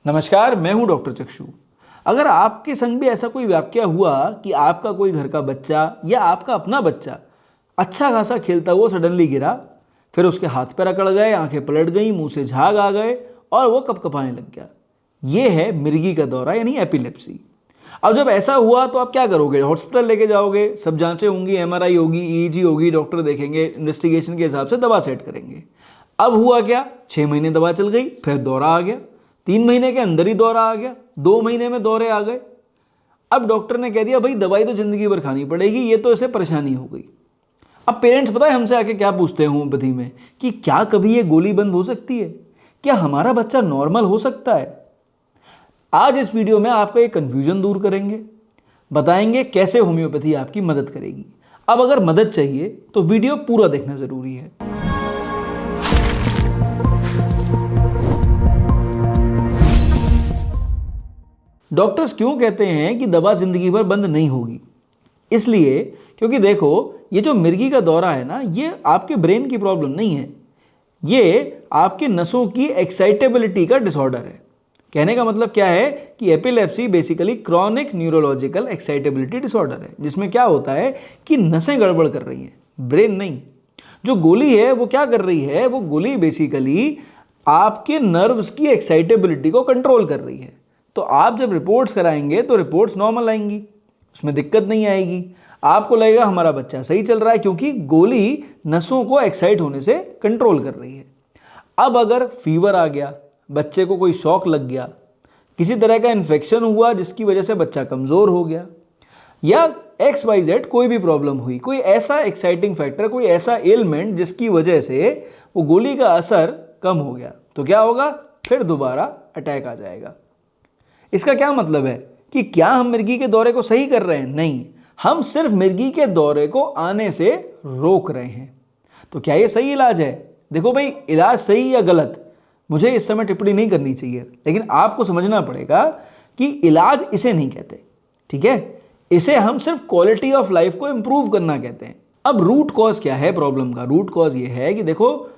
नमस्कार, मैं हूं डॉक्टर चक्षु। अगर आपके संग भी ऐसा कोई वाकया हुआ कि आपका कोई घर का बच्चा या आपका अपना बच्चा अच्छा खासा खेलता हुआ सडनली गिरा, फिर उसके हाथ पैर अकड़ गए, आंखें पलट गई, मुंह से झाग आ गए और वो कपकपाने लग गया, ये है मिर्गी का दौरा यानी एपिलेप्सी। अब जब ऐसा हुआ तो आप क्या करोगे? हॉस्पिटल लेके जाओगे, सब जांचें होंगी, एमआरआई होगी, ईईजी होगी, डॉक्टर देखेंगे, इन्वेस्टिगेशन के हिसाब से दवा सेट करेंगे। अब हुआ क्या, 6 महीने दवा चल गई, फिर दौरा आ गया, 3 महीने के अंदर ही दौरा आ गया, 2 महीने में दौरे आ गए। अब डॉक्टर ने कह दिया भाई दवाई तो जिंदगी भर खानी पड़ेगी, ये तो इसे परेशानी हो गई। अब पेरेंट्स पता है हमसे आके क्या पूछते हैं होम्योपैथी में कि क्या कभी ये गोली बंद हो सकती है, क्या हमारा बच्चा नॉर्मल हो सकता है। आज इस वीडियो में आपका ये कंफ्यूजन दूर करेंगे, बताएंगे कैसे होम्योपैथी आपकी मदद करेगी। अब अगर मदद चाहिए तो वीडियो पूरा देखना जरूरी है। डॉक्टर्स क्यों कहते हैं कि दवा जिंदगी भर बंद नहीं होगी? इसलिए क्योंकि देखो, ये जो मिर्गी का दौरा है ना, ये आपके ब्रेन की प्रॉब्लम नहीं है, ये आपके नसों की एक्साइटेबिलिटी का डिसऑर्डर है। कहने का मतलब क्या है कि epilepsy basically chronic neurological excitability disorder है, जिसमें क्या होता है कि नसें गड़बड़ कर रही हैं, ब्रेन नहीं। जो गोली है वो क्या कर रही है? वो गोली बेसिकली आपके नर्व्स की एक्साइटेबिलिटी को कंट्रोल कर रही है। तो आप जब रिपोर्ट्स कराएंगे तो रिपोर्ट्स नॉर्मल आएंगी, उसमें दिक्कत नहीं आएगी। आपको लगेगा हमारा बच्चा सही चल रहा है, क्योंकि गोली नसों को एक्साइट होने से कंट्रोल कर रही है। अब अगर फीवर आ गया, बच्चे को कोई शॉक लग गया, किसी तरह का इन्फेक्शन हुआ जिसकी वजह से बच्चा कमज़ोर हो गया, या XYZ कोई भी प्रॉब्लम हुई, कोई ऐसा एक्साइटिंग फैक्टर, कोई ऐसा एलिमेंट जिसकी वजह से वो गोली का असर कम हो गया, तो क्या होगा? फिर दोबारा अटैक आ जाएगा। इसका क्या मतलब है कि क्या हम मिर्गी के दौरे को सही कर रहे हैं? नहीं, हम सिर्फ मिर्गी के दौरे को आने से रोक रहे हैं। तो क्या ये सही इलाज है? देखो भाई, इलाज सही या गलत मुझे इस समय टिप्पणी नहीं करनी चाहिए, लेकिन आपको समझना पड़ेगा कि इलाज इसे नहीं कहते, ठीक है? इसे हम सिर्फ क्वालिटी ऑफ लाइफ को इंप्रूव करना कहते हैं। अब रूट कॉज क्या है प्रॉब्लम का? रूट कॉज ये है कि देखो,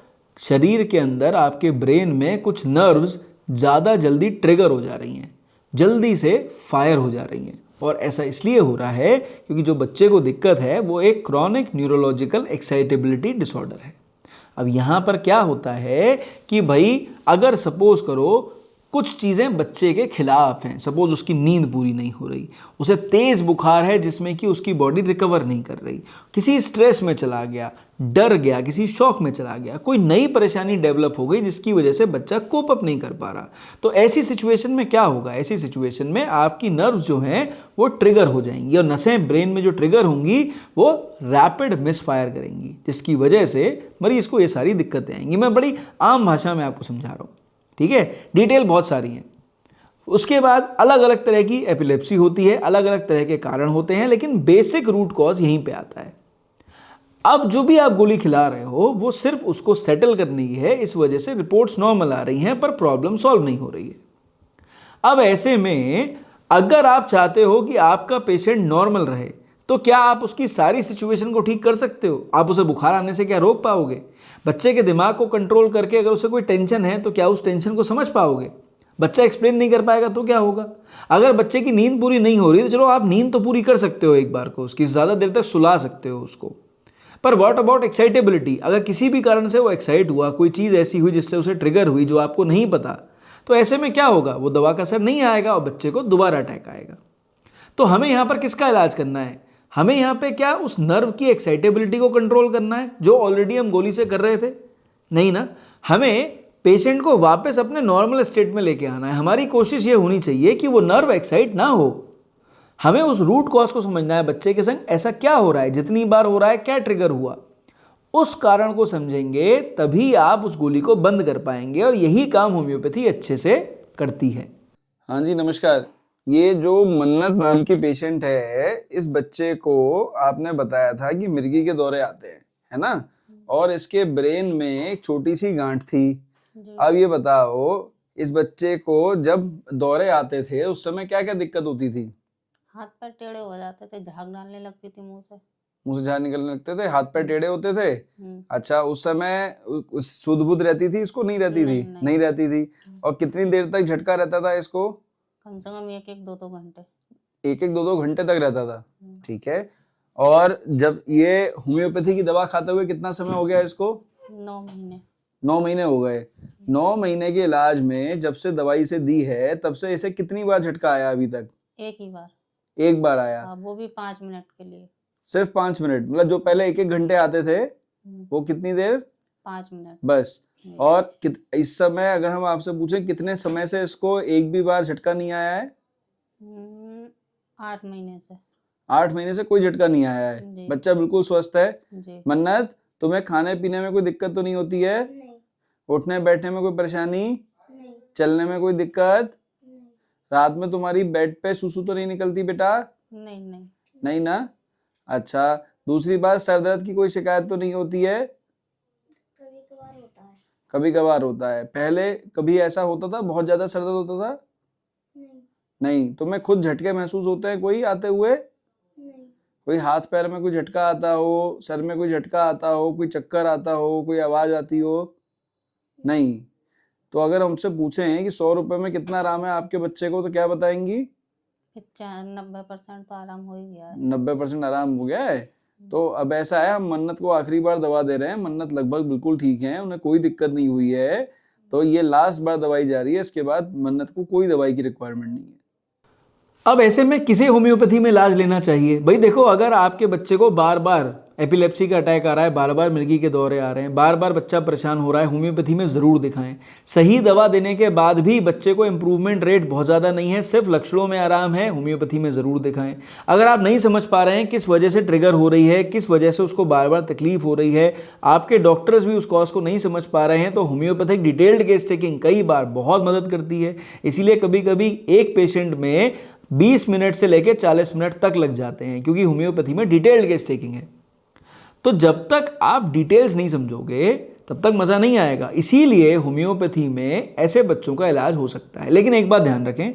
शरीर के अंदर आपके ब्रेन में कुछ नर्व्स ज़्यादा जल्दी ट्रिगर हो जा रही हैं, जल्दी से फायर हो जा रही हैं। और ऐसा इसलिए हो रहा है क्योंकि जो बच्चे को दिक्कत है वो एक क्रॉनिक न्यूरोलॉजिकल एक्साइटेबिलिटी डिसऑर्डर है। अब यहाँ पर क्या होता है कि भाई अगर सपोज करो कुछ चीज़ें बच्चे के खिलाफ हैं, सपोज उसकी नींद पूरी नहीं हो रही, उसे तेज़ बुखार है जिसमें कि उसकी बॉडी रिकवर नहीं कर रही, किसी स्ट्रेस में चला गया, डर गया, किसी शॉक में चला गया, कोई नई परेशानी डेवलप हो गई जिसकी वजह से बच्चा कोप अप नहीं कर पा रहा, तो ऐसी सिचुएशन में क्या होगा? ऐसी सिचुएशन में आपकी नर्व्स जो हैं वो ट्रिगर हो जाएंगी और नसें ब्रेन में जो ट्रिगर होंगी वो रैपिड मिसफायर करेंगी, जिसकी वजह से मरीज को ये सारी दिक्कतें आएंगी। मैं बड़ी आम भाषा में आपको समझा रहा हूँ, ठीक है? डिटेल बहुत सारी हैं। उसके बाद अलग अलग तरह की एपिलेप्सी होती है, अलग अलग तरह के कारण होते हैं, लेकिन बेसिक रूट कॉज यहीं पे आता है। अब जो भी आप गोली खिला रहे हो वो सिर्फ उसको सेटल करने की है, इस वजह से रिपोर्ट्स नॉर्मल आ रही हैं पर प्रॉब्लम सॉल्व नहीं हो रही है। अब ऐसे में अगर आप चाहते हो कि आपका पेशेंट नॉर्मल रहे तो क्या आप उसकी सारी सिचुएशन को ठीक कर सकते हो? आप उसे बुखार आने से क्या रोक पाओगे? बच्चे के दिमाग को कंट्रोल करके अगर उसे कोई टेंशन है तो क्या उस टेंशन को समझ पाओगे? बच्चा एक्सप्लेन नहीं कर पाएगा तो क्या होगा? अगर बच्चे की नींद पूरी नहीं हो रही तो चलो आप नींद तो पूरी कर सकते हो, एक बार को उसकी ज़्यादा देर तक सुला सकते हो उसको, पर व्हाट अबाउट एक्साइटेबिलिटी? अगर किसी भी कारण से वो एक्साइट हुआ, कोई चीज़ ऐसी हुई जिससे उसे ट्रिगर हुई जो आपको नहीं पता, तो ऐसे में क्या होगा? वो दवा का असर नहीं आएगा और बच्चे को दोबारा अटैक आएगा। तो हमें यहाँ पर किसका इलाज करना है? हमें यहाँ पे क्या उस नर्व की एक्साइटेबिलिटी को कंट्रोल करना है जो ऑलरेडी हम गोली से कर रहे थे? नहीं ना, हमें पेशेंट को वापस अपने नॉर्मल स्टेट में लेके आना है। हमारी कोशिश ये होनी चाहिए कि वो नर्व एक्साइट ना हो। हमें उस रूट कॉज को समझना है, बच्चे के संग ऐसा क्या हो रहा है, जितनी बार हो रहा है, क्या ट्रिगर हुआ, उस कारण को समझेंगे तभी आप उस गोली को बंद कर पाएंगे, और यही काम होम्योपैथी अच्छे से करती है। हाँ जी, नमस्कार। ये जो मन्नत नाम की पेशेंट है, इस बच्चे को आपने बताया था कि मिर्गी के दौरे आते हैं, है ना? और इसके ब्रेन में एक छोटी सी गांठ थी। अब ये बताओ, इस बच्चे को जब दौरे आते थे उस समय क्या क्या दिक्कत होती थी? हाथ पैर टेढ़े हो जाते थे, झाग डालने लगती थी मुंह से। मुंह से झाग निकलने लगते थे, हाथ पैर टेढ़े होते थे। अच्छा, उस समय सुध बुध रहती थी इसको, नहीं रहती थी? नहीं रहती थी। और कितनी देर तक झटका रहता था इसको? कम से कम 1-1, 2-2 घंटे। 1-1, 2-2 घंटे तक रहता था, ठीक है। और जब ये होम्योपैथी की दवा खाते हुए कितना समय हो गया इसको? 9 महीने। 9 महीने हो गए। 9 महीने के इलाज में जब से दवाई से दी है तब से इसे कितनी बार झटका आया अभी तक? एक ही बार। एक बार आया। वो भी 5 मिनट के लिए। सिर्फ 5 मिनट? मतलब जो पहले 1-1 घंटे आते थे वो कितनी देर? 5 मिनट बस। और इस समय अगर हम आपसे पूछें कितने समय से इसको एक भी बार झटका नहीं आया है? 8 महीने से। 8 महीने से कोई झटका नहीं आया है। बच्चा बिल्कुल स्वस्थ है। मन्नत, तुम्हें खाने पीने में कोई दिक्कत तो नहीं होती है? नहीं। उठने बैठने में कोई परेशानी? नहीं। चलने में कोई दिक्कत? नहीं। रात में तुम्हारी बेड पे सुसु तो नहीं निकलती बेटा? नहीं। नहीं ना? अच्छा, दूसरी बात, सर दर्द की कोई शिकायत तो नहीं होती है? कभी कभार होता है। कभी कभार होता है। पहले कभी ऐसा होता था, बहुत ज्यादा सर दर्द होता था? नहीं। नहीं। तुम्हें खुद झटके महसूस होते हैं कोई आते हुए? नहीं। कोई हाथ पैर में कोई झटका आता हो, सर में कोई झटका आता हो, कोई चक्कर आता हो, कोई आवाज आती हो? नहीं। तो अगर हमसे पूछें कि 100 रुपए में कितना आराम है आपके बच्चे को, तो क्या बताएंगी? 90% तो आराम हो ही गया है। 90% आराम हो गया है। तो अब ऐसा है, हम मन्नत को आखिरी बार दवा दे रहे हैं। मन्नत लगभग बिल्कुल ठीक है, उन्हें कोई दिक्कत नहीं हुई है। तो ये लास्ट बार दवाई जा रही है, इसके बाद मन्नत को कोई दवाई की रिक्वायरमेंट नहीं है। अब ऐसे में किसे होम्योपैथी में इलाज लेना चाहिए? भाई देखो, अगर आपके बच्चे को बार बार एपिलेप्सी का अटैक आ रहा है, बार बार मिर्गी के दौरे आ रहे हैं, बार बार बच्चा परेशान हो रहा है, होम्योपैथी में ज़रूर दिखाएं। सही दवा देने के बाद भी बच्चे को इम्प्रूवमेंट रेट बहुत ज़्यादा नहीं है, सिर्फ लक्षणों में आराम है, होम्योपैथी में ज़रूर दिखाएं। अगर आप नहीं समझ पा रहे हैं किस वजह से ट्रिगर हो रही है, किस वजह से उसको बार बार तकलीफ हो रही है, आपके डॉक्टर्स भी उस कॉज को नहीं समझ पा रहे हैं, तो होम्योपैथिक डिटेल्ड केस टेकिंग कई बार बहुत मदद करती है। इसीलिए कभी कभी एक पेशेंट में 20 मिनट से लेकर 40 मिनट तक लग जाते हैं, क्योंकि होम्योपैथी में डिटेल्ड केस टेकिंग है। तो जब तक आप डिटेल्स नहीं समझोगे तब तक मज़ा नहीं आएगा। इसीलिए होम्योपैथी में ऐसे बच्चों का इलाज हो सकता है। लेकिन एक बात ध्यान रखें,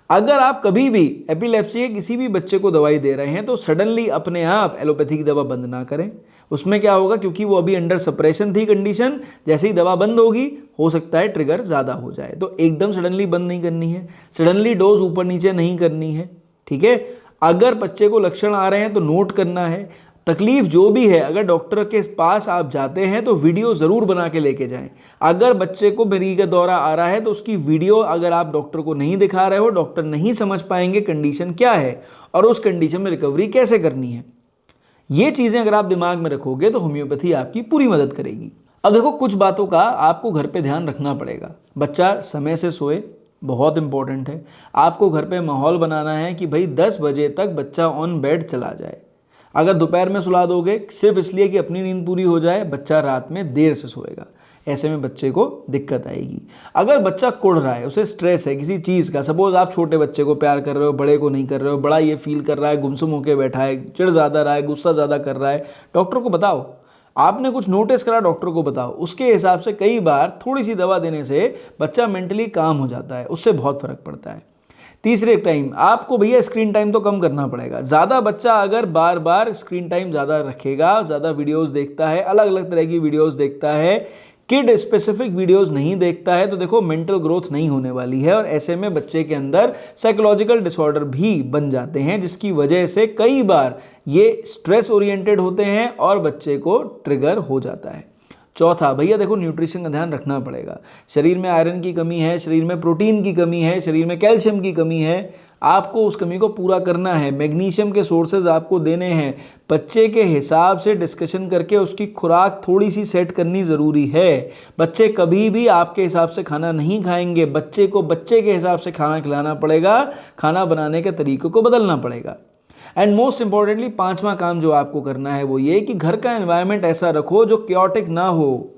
अगर आप कभी भी एपिलेप्सी के किसी भी बच्चे को दवाई दे रहे हैं तो सडनली अपने आप एलोपैथी की दवा बंद ना करें। उसमें क्या होगा, क्योंकि वो अभी अंडर सप्रेशन थी कंडीशन, जैसे ही दवा बंद होगी हो सकता है ट्रिगर ज़्यादा हो जाए। तो एकदम सडनली बंद नहीं करनी है, सडनली डोज ऊपर नीचे नहीं करनी है, ठीक है। अगर बच्चे को लक्षण आ रहे हैं तो नोट करना है। तकलीफ जो भी है, अगर डॉक्टर के पास आप जाते हैं तो वीडियो ज़रूर बना के लेके जाएं। अगर बच्चे को मिर्गी का दौरा आ रहा है तो उसकी वीडियो अगर आप डॉक्टर को नहीं दिखा रहे हो, डॉक्टर नहीं समझ पाएंगे कंडीशन क्या है और उस कंडीशन में रिकवरी कैसे करनी है। ये चीज़ें अगर आप दिमाग में रखोगे तो होम्योपैथी आपकी पूरी मदद करेगी। अब देखो, कुछ बातों का आपको घर पे ध्यान रखना पड़ेगा। बच्चा समय से सोए, बहुत इंपॉर्टेंट है। आपको घर पे माहौल बनाना है कि भाई 10 बजे तक बच्चा ऑन बेड चला जाए। अगर दोपहर में सुला दोगे सिर्फ इसलिए कि अपनी नींद पूरी हो जाए, बच्चा रात में देर से सोएगा। ऐसे में बच्चे को दिक्कत आएगी। अगर बच्चा कुढ़ रहा है, उसे स्ट्रेस है किसी चीज़ का, सपोज आप छोटे बच्चे को प्यार कर रहे हो, बड़े को नहीं कर रहे हो, बड़ा ये फील कर रहा है, गुमसुम होकर बैठा है, चिढ़ ज़्यादा रहा है, गुस्सा ज़्यादा कर रहा है, डॉक्टर को बताओ। आपने कुछ नोटिस करा, डॉक्टर को बताओ। उसके हिसाब से कई बार थोड़ी सी दवा देने से बच्चा मेंटली काम हो जाता है, उससे बहुत फर्क पड़ता है। तीसरे टाइम आपको भैया स्क्रीन टाइम तो कम करना पड़ेगा। ज़्यादा बच्चा अगर बार बार स्क्रीन टाइम ज़्यादा रखेगा, ज़्यादा वीडियोस देखता है, अलग अलग तरह की वीडियोस देखता है, किड स्पेसिफिक वीडियोस नहीं देखता है, तो देखो मेंटल ग्रोथ नहीं होने वाली है और ऐसे में बच्चे के अंदर साइकोलॉजिकल डिसऑर्डर भी बन जाते हैं, जिसकी वजह से कई बार ये स्ट्रेस ओरिएंटेड होते हैं और बच्चे को ट्रिगर हो जाता है। चौथा, भैया देखो न्यूट्रिशन का ध्यान रखना पड़ेगा। शरीर में आयरन की कमी है, शरीर में प्रोटीन की कमी है, शरीर में कैल्शियम की कमी है, आपको उस कमी को पूरा करना है। मैग्नीशियम के सोर्सेज आपको देने हैं। बच्चे के हिसाब से डिस्कशन करके उसकी खुराक थोड़ी सी सेट करनी ज़रूरी है। बच्चे कभी भी आपके हिसाब से खाना नहीं खाएंगे, बच्चे को बच्चे के हिसाब से खाना खिलाना पड़ेगा, खाना बनाने के तरीक़ों को बदलना पड़ेगा। एंड मोस्ट इंपॉर्टेंटली 5वां काम जो आपको करना है वो ये कि घर का एनवायरनमेंट ऐसा रखो जो क्योटिक ना हो।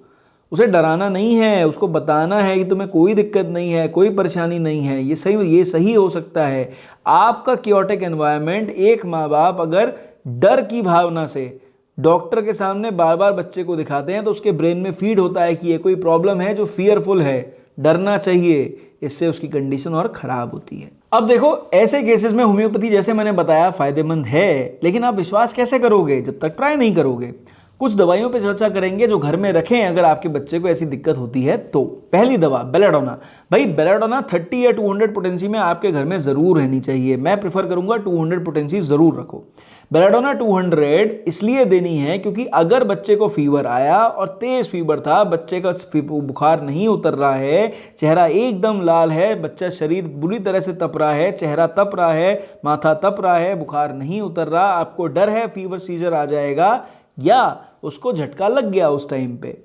उसे डराना नहीं है, उसको बताना है कि तुम्हें कोई दिक्कत नहीं है, कोई परेशानी नहीं है, ये सही हो सकता है। आपका क्योटिक एनवायरनमेंट, एक माँ बाप अगर डर की भावना से डॉक्टर के सामने बार बार बच्चे को दिखाते हैं तो उसके ब्रेन में फीड होता है कि ये कोई प्रॉब्लम है जो फियरफुल है, डरना चाहिए, इससे उसकी कंडीशन और ख़राब होती है। अब देखो, ऐसे केसेस में होम्योपैथी जैसे मैंने बताया फ़ायदेमंद है, लेकिन आप विश्वास कैसे करोगे जब तक ट्राई नहीं करोगे। कुछ दवाइयों पे चर्चा करेंगे जो घर में रखें अगर आपके बच्चे को ऐसी दिक्कत होती है तो। पहली दवा बेलाडोना। भाई बेलाडोना 30 या 200 पोटेंसी में आपके घर में ज़रूर रहनी चाहिए। मैं प्रेफर करूंगा 200 पोटेंसी ज़रूर रखो। बेलाडोना 200 इसलिए देनी है क्योंकि अगर बच्चे को फीवर आया और तेज़ फीवर था, बच्चे का बुखार नहीं उतर रहा है, चेहरा एकदम लाल है, बच्चा शरीर बुरी तरह से तप रहा है, चेहरा तप रहा है, माथा तप रहा है, बुखार नहीं उतर रहा, आपको डर है फीवर सीजर आ जाएगा या उसको झटका लग गया उस टाइम पे,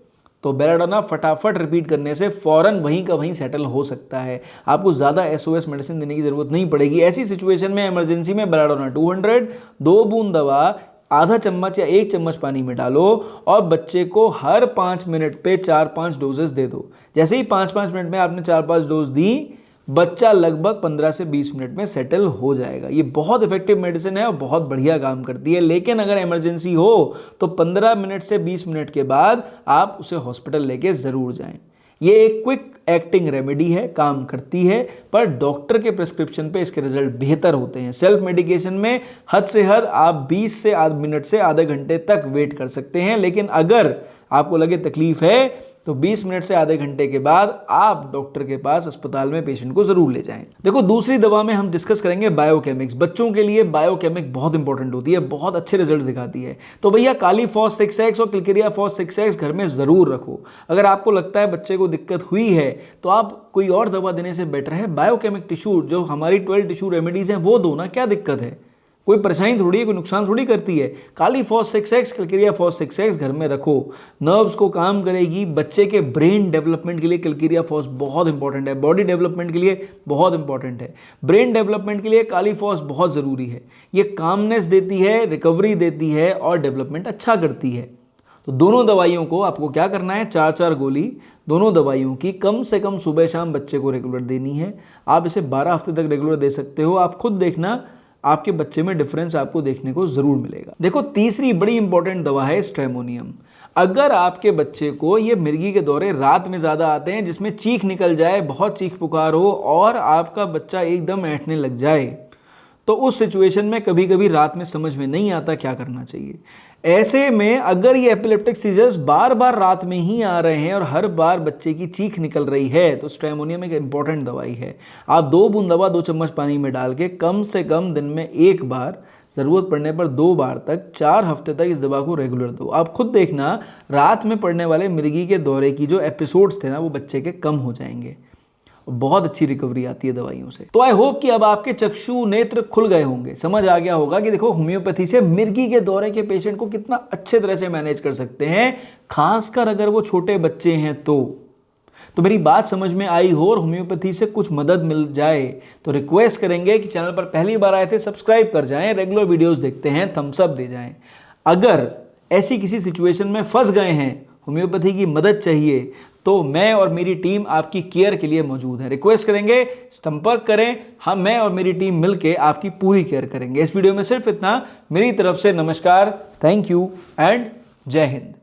तो बेलाडोना फटाफट रिपीट करने से फौरन वहीं का वहीं सेटल हो सकता है। आपको ज़्यादा SOS मेडिसिन देने की ज़रूरत नहीं पड़ेगी। ऐसी सिचुएशन में इमरजेंसी में बेलाडोना 200 2 बूंद दवा आधा चम्मच या 1 चम्मच पानी में डालो और बच्चे को हर 5 मिनट पे 4-5 डोजेस दे दो। जैसे ही 5-5 मिनट में आपने 4-5 डोज दी, बच्चा लगभग 15 से 20 मिनट में सेटल हो जाएगा। ये बहुत इफेक्टिव मेडिसिन है और बहुत बढ़िया काम करती है। लेकिन अगर इमरजेंसी हो तो 15 मिनट से 20 मिनट के बाद आप उसे हॉस्पिटल लेके ज़रूर जाएं। ये एक क्विक एक्टिंग रेमेडी है, काम करती है, पर डॉक्टर के प्रिस्क्रिप्शन पे इसके रिजल्ट बेहतर होते हैं। सेल्फ मेडिकेशन में हद से हद आप 20 से मिनट से आधे घंटे तक वेट कर सकते हैं, लेकिन अगर आपको लगे तकलीफ है तो 20 मिनट से आधे घंटे के बाद आप डॉक्टर के पास अस्पताल में पेशेंट को जरूर ले जाएं। देखो, दूसरी दवा में हम डिस्कस करेंगे बायोकेमिक्स। बच्चों के लिए बायोकेमिक बहुत इंपॉर्टेंट होती है, बहुत अच्छे रिजल्ट दिखाती है। तो भैया कालीफॉस 6X और क्लिकेरियाफॉस 6X घर में जरूर रखो। अगर आपको लगता है बच्चे को दिक्कत हुई है तो आप कोई और दवा देने से बेटर है बायोकेमिक टिश्यू, जो हमारी 12 टिश्यू रेमेडीज हैं वो दो ना। क्या दिक्कत है, कोई परेशानी थोड़ी है, कोई नुकसान थोड़ी करती है। कालीफॉस 6X क्लिकेरियाफॉस 6X घर में रखो, नर्व्स को काम करेगी। बच्चे के ब्रेन डेवलपमेंट के लिए क्लिकेरियाफॉस बहुत इंपॉर्टेंट है, बॉडी डेवलपमेंट के लिए बहुत इंपॉर्टेंट है। ब्रेन डेवलपमेंट के लिए कालीफॉस बहुत ज़रूरी है। ये कामनेस देती है, रिकवरी देती है और डेवलपमेंट अच्छा करती है। तो दोनों दवाइयों को आपको क्या करना है, 4-4 गोली दोनों दवाइयों की कम से कम सुबह शाम बच्चे को रेगुलर देनी है। आप इसे 12 हफ्ते तक रेगुलर दे सकते हो। आप खुद देखना, आपके बच्चे में डिफरेंस आपको देखने को जरूर मिलेगा। देखो, तीसरी बड़ी इंपॉर्टेंट दवा है स्ट्रेमोनियम। अगर आपके बच्चे को ये मिर्गी के दौरे रात में ज़्यादा आते हैं, जिसमें चीख निकल जाए, बहुत चीख पुकार हो और आपका बच्चा एकदम ऐंठने लग जाए, तो उस सिचुएशन में कभी कभी रात में समझ में नहीं आता क्या करना चाहिए। ऐसे में अगर ये एपिलेप्टिक सीजर्स बार बार रात में ही आ रहे हैं और हर बार बच्चे की चीख निकल रही है, तो स्ट्रेमोनियम एक इंपॉर्टेंट दवाई है। आप 2 बूंद दवा 2 चम्मच पानी में डाल के कम से कम दिन में 1 बार, ज़रूरत पड़ने पर 2 बार तक 4 हफ्ते तक इस दवा को रेगुलर दो। आप खुद देखना, रात में पड़ने वाले मिर्गी के दौरे की जो एपिसोड्स थे ना, वो बच्चे के कम हो जाएंगे। बहुत अच्छी रिकवरी आती है दवाइयों से। तो आई होप कि अब आपके चक्षु नेत्र खुल गए होंगे, समझ आ गया होगा कि देखो होम्योपैथी से मिर्गी के दौरे के पेशेंट को कितना अच्छे तरह से मैनेज कर सकते हैं, खासकर अगर वो छोटे बच्चे हैं तो मेरी बात समझ में आई हो और होम्योपैथी से कुछ मदद मिल जाए तो रिक्वेस्ट करेंगे कि चैनल पर पहली बार आए थे सब्सक्राइब कर जाएं, रेगुलर वीडियोस देखते हैं थम्स अप दे जाएं। अगर ऐसी किसी सिचुएशन में फंस गए हैं, होम्योपैथी की मदद चाहिए, तो मैं और मेरी टीम आपकी केयर के लिए मौजूद है। रिक्वेस्ट करेंगे संपर्क करें, मैं और मेरी टीम मिलके आपकी पूरी केयर करेंगे। इस वीडियो में सिर्फ इतना। मेरी तरफ से नमस्कार, थैंक यू एंड जय हिंद।